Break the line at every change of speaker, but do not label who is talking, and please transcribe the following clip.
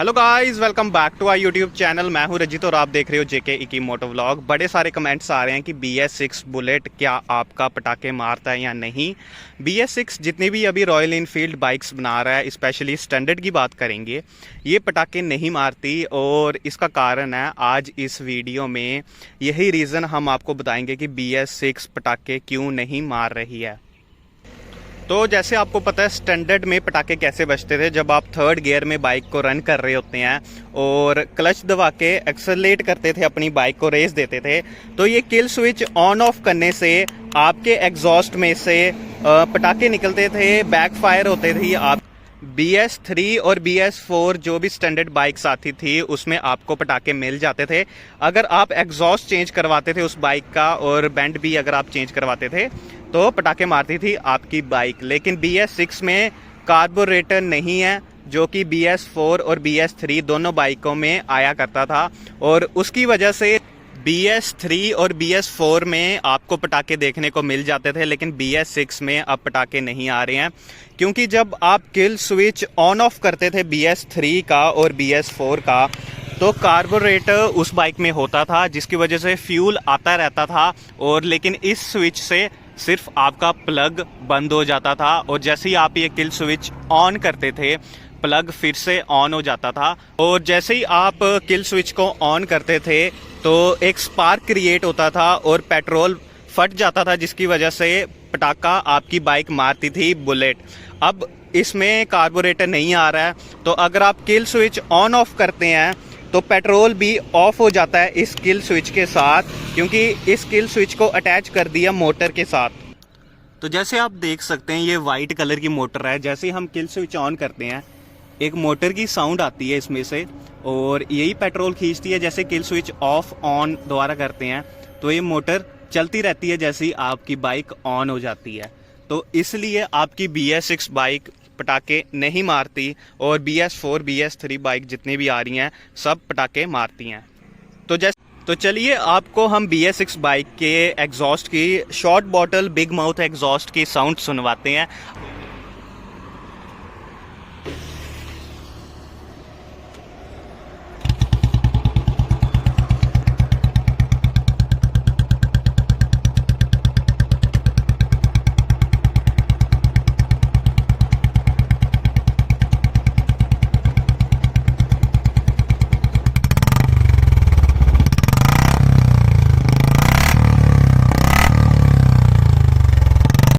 Hello guys, welcome back to our YouTube channel. मैं हूं रजित और आप देख रहे हो जेके इकी मोटो व्लॉग। बड़े सारे कमेंट्स आ रहे हैं कि BS6 बुलेट क्या आपका पटाखे मारता है या नहीं। BS6 जितनी भी अभी रॉयल इनफील्ड बाइक्स बना रहा है, स्पेशली स्टैंडर्ड की बात करेंगे, ये पटाखे नहीं मारती और इसका कारण है आज इस वीडियो में। यही रीज़न हम आपको बताएंगे कि BS6 पटाखे क्यों नहीं मार रही है। तो जैसे आपको पता है स्टैंडर्ड में पटाखे कैसे बजते थे, जब आप थर्ड गियर में बाइक को रन कर रहे होते हैं और क्लच दबा के एक्सेलरेट करते थे, अपनी बाइक को रेस देते थे, तो ये किल स्विच ऑन ऑफ करने से आपके एग्जॉस्ट में से पटाखे निकलते थे, बैकफायर होते थे। आप BS3 और BS4 जो भी स्टैंडर्ड बाइक्स आती थी उसमें आपको पटाखे मिल जाते थे। अगर आप एग्जॉस्ट चेंज करवाते थे उस बाइक का और बैंड भी अगर आप चेंज करवाते थे तो पटाखे मारती थी आपकी बाइक। लेकिन BS6 में कार्बोरेटर नहीं है, जो कि BS4 और BS3 दोनों बाइकों में आया करता था, और उसकी वजह से BS3 और BS4 में आपको पटाखे देखने को मिल जाते थे, लेकिन BS6 में अब पटाखे नहीं आ रहे हैं। क्योंकि जब आप किल स्विच ऑन ऑफ करते थे BS3 का और BS4 का, तो कार्बोरेटर उस बाइक में होता था, जिसकी वजह से फ्यूल आता रहता था। और लेकिन इस स्विच से सिर्फ आपका प्लग बंद हो जाता था, और जैसे ही आप ये किल स्विच ऑन करते थे प्लग फिर से ऑन हो जाता था। और जैसे ही आप किल स्विच को ऑन करते थे तो एक स्पार्क क्रिएट होता था और पेट्रोल फट जाता था, जिसकी वजह से पटाखा आपकी बाइक मारती थी बुलेट। अब इसमें कार्बोरेटर नहीं आ रहा है, तो अगर आप किल स्विच ऑन ऑफ करते हैं तो पेट्रोल भी ऑफ हो जाता है इस किल स्विच के साथ, क्योंकि इस किल स्विच को अटैच कर दिया मोटर के साथ। तो जैसे आप देख सकते हैं ये वाइट कलर की मोटर है। जैसे ही हम किल स्विच ऑन करते हैं एक मोटर की साउंड आती है इसमें से, और यही पेट्रोल खींचती है। जैसे किल स्विच ऑफ ऑन दोबारा करते हैं तो ये मोटर चलती रहती है जैसे ही आपकी बाइक ऑन हो जाती है। तो इसलिए आपकी BS6 बाइक पटाखे नहीं मारती, और BS4 BS3 बाइक जितनी भी आ रही हैं सब पटाखे मारती हैं। तो चलिए आपको हम BS6 बाइक के एग्जॉस्ट की short bottle big mouth exhaust की साउंड सुनवाते हैं।